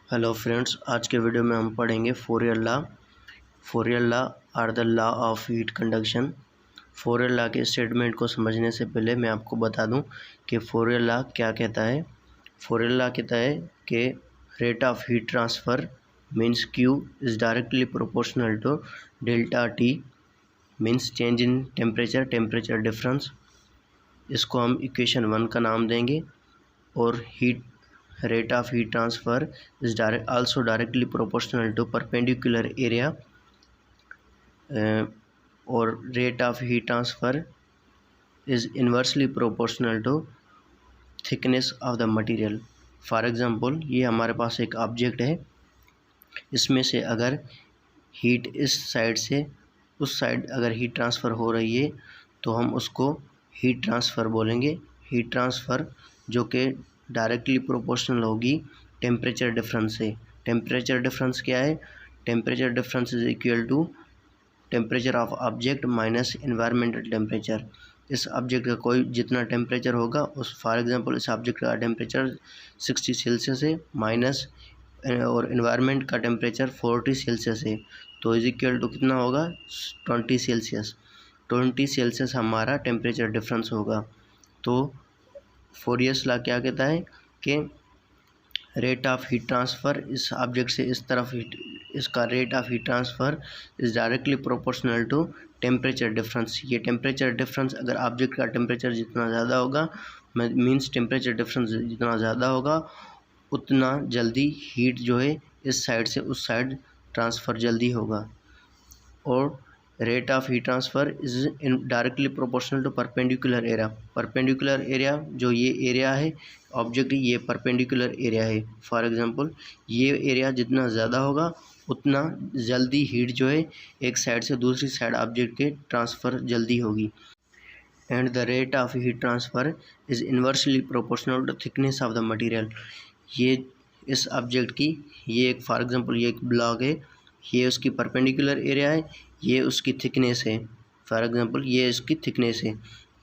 Hello friends, आज के video में हम पढ़ेंगे Fourier law. Fourier law are the law of heat conduction. Fourier law के स्टेटमेंट को समझने से पहले मैं आपको बता दूं कि फोरियर लॉ क्या कहता है। फोरियर लॉ कहता है कि rate of heat transfer means Q is directly proportional to delta T means change in temperature difference. इसको हम इक्वेशन 1 का नाम देंगे। और heat rate of heat transfer is also directly proportional to perpendicular area or rate of heat transfer is inversely proportional to thickness of the material. For example, ये हमारे पास एक object है, इसमें से अगर हीट इस साइड से उस साइड अगर हीट ट्रांसफ़र हो रही है तो हम उसको हीट ट्रांसफ़र बोलेंगे। हीट ट्रांसफ़र जो कि डायरेक्टली प्रोपोर्शनल होगी टेम्परेचर डिफरेंस से। टेम्परेचर डिफरेंस क्या है? Temperature difference is equal to temperature of object minus environmental temperature. इस ऑब्जेक्ट का कोई जितना टेम्परेचर होगा, उस फॉर एग्जांपल इस ऑब्जेक्ट का टेम्परेचर 60 सेल्सियस है माइनस और एनवायरनमेंट का टेम्परेचर 40 सेल्सियस है, तो इज इक्वल टू कितना होगा? 20 सेल्सियस। 20 सेल्सियस हमारा टेम्परेचर डिफरेंस होगा। तो फोरियर्स लॉ क्या कहता है कि रेट ऑफ हीट ट्रांसफ़र इस ऑब्जेक्ट से इस तरफ इसका rate of heat transfer is directly proportional to temperature difference. ये टेम्परेचर डिफरेंस अगर ऑब्जेक्ट का टेम्परेचर जितना ज़्यादा होगा, मीन्स टेम्परेचर डिफरेंस जितना ज़्यादा होगा उतना जल्दी हीट जो है इस साइड से उस साइड ट्रांसफ़र जल्दी होगा। और rate of heat transfer is directly proportional to perpendicular area. Perpendicular area जो ये एरिया है ऑब्जेक्ट, ये परपेंडिकुलर एरिया है। फॉर एग्जांपल ये एरिया जितना ज़्यादा होगा उतना जल्दी हीट जो है एक साइड से दूसरी साइड ऑब्जेक्ट के ट्रांसफ़र जल्दी होगी। And the rate of heat transfer is inversely proportional to thickness of the material. ये इस ऑब्जेक्ट की ये एक फॉर एग्जांपल ये एक ब्लॉक है, ये उसकी परपेंडिकुलर एरिया है, ये उसकी थिकनेस है। फॉर एग्जांपल ये इसकी थिकनेस है,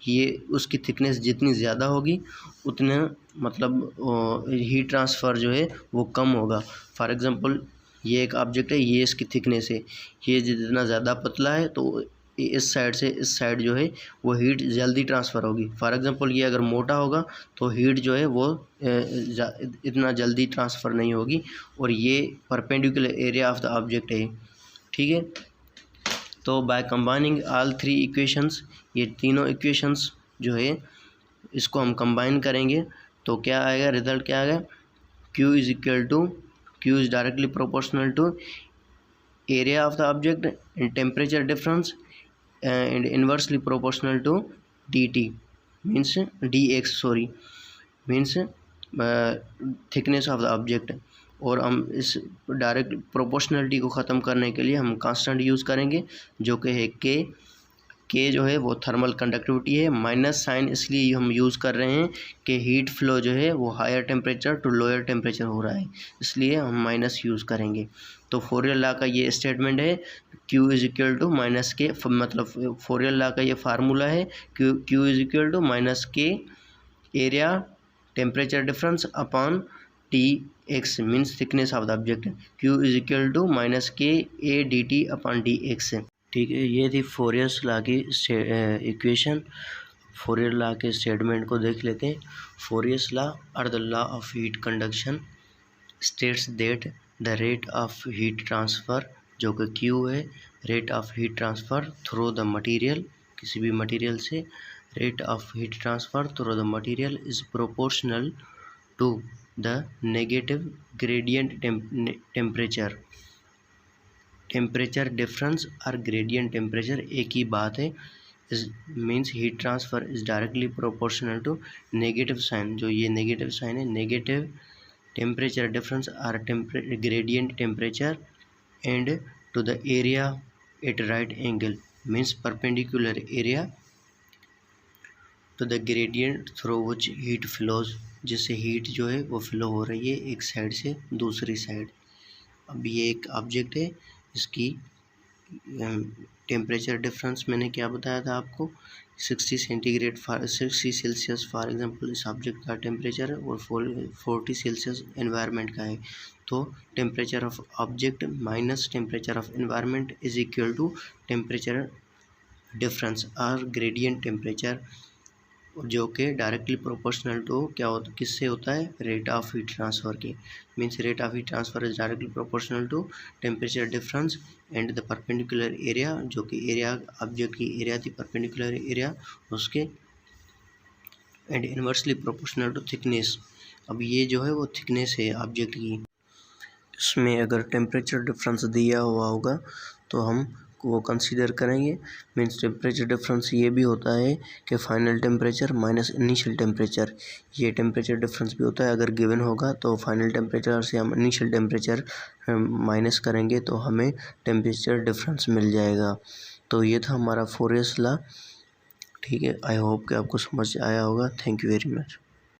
ये उसकी थिकनेस जितनी ज़्यादा होगी उतना मतलब हीट ट्रांसफ़र जो है वो कम होगा। फॉर एग्जांपल ये एक ऑब्जेक्ट है, ये इसकी थिकनेस है, ये जितना ज़्यादा पतला है तो इस साइड से इस साइड जो है वो हीट जल्दी ट्रांसफ़र होगी। फॉर एग्जांपल ये अगर मोटा होगा तो हीट जो है वो इतना जल्दी ट्रांसफ़र नहीं होगी। और ये perpendicular area of the object है, ठीक है। तो by combining all three equations, ये तीनों इक्वेशंस जो है इसको हम कंबाइन करेंगे तो क्या आएगा? रिजल्ट क्या आएगा? Q is equal to Q is directly proportional to area of the object and temperature difference and inversely proportional to dt means dx sorry means thickness of the object. और हम इस direct proportionality को ख़त्म करने के लिए हम constant use करेंगे जो कि है के जो है वो थर्मल कंडक्टिविटी है। माइनस साइन इसलिए हम यूज़ कर रहे हैं कि हीट फ्लो जो है वो higher temperature to lower temperature हो रहा है, इसलिए हम माइनस यूज़ करेंगे। तो फोरियर लॉ का ये स्टेटमेंट है Q is equal to minus K, मतलब फोरियर लॉ का ये फार्मूला है Q is equal to minus K area temperature difference upon dx means thickness of the object. Q is equal to minus K a dt upon dx। ठीक है, ये थी Fourier's law की equation. Fourier law के statement को देख लेते हैं। Fourier's law are the law of heat conduction states that the rate of heat transfer जो कि Q है, rate of heat transfer through the material, किसी भी मटेरियल से rate of heat transfer through the material is proportional to the negative gradient temperature difference और gradient temperature एक ही बात है। इस means heat transfer is directly proportional to negative sign, जो ये नेगेटिव साइन है, नेगेटिव टेम्परेचर डिफरेंस और gradient temperature and to the area at right angle means perpendicular area to the gradient through which heat flows, जिससे हीट जो है वो flow हो रही है एक साइड से दूसरी साइड। अब ये एक ऑब्जेक्ट है, इसकी टेम्परेचर डिफरेंस मैंने क्या बताया था आपको, 60 सेंटीग्रेड 60 सेल्सियस फॉर एग्जांपल इस ऑब्जेक्ट का टेम्परेचर है और 40 सेल्सियस एनवायरनमेंट का है। तो temperature of object minus temperature of environment is equal to temperature difference और ग्रेडियंट टेम्परेचर, जो कि डायरेक्टली प्रोपोर्शनल टू क्या होता, किससे होता है, रेट ऑफ हीट ट्रांसफ़र की। Means rate of heat transfer is directly proportional to temperature difference and the perpendicular area, जो कि एरिया ऑब्जेक्ट की एरिया थी परपेंडिकुलर एरिया उसके, and inversely proportional to thickness. अब ये जो है वो थिकनेस है ऑब्जेक्ट की, इसमें अगर टेम्परेचर डिफरेंस दिया हुआ होगा तो हम वो कंसीडर करेंगे। मीन्स टेम्परेचर डिफरेंस ये भी होता है कि final temperature minus initial temperature, ये टेम्परेचर डिफरेंस भी होता है। अगर गिवन होगा तो फाइनल टेम्परेचर से हम इनिशियल टेम्परेचर माइनस करेंगे तो हमें टेम्परेचर डिफरेंस मिल जाएगा। तो ये था हमारा फोरियर्स लॉ। ठीक है, आई होप कि आपको समझ आया होगा। Thank you very much.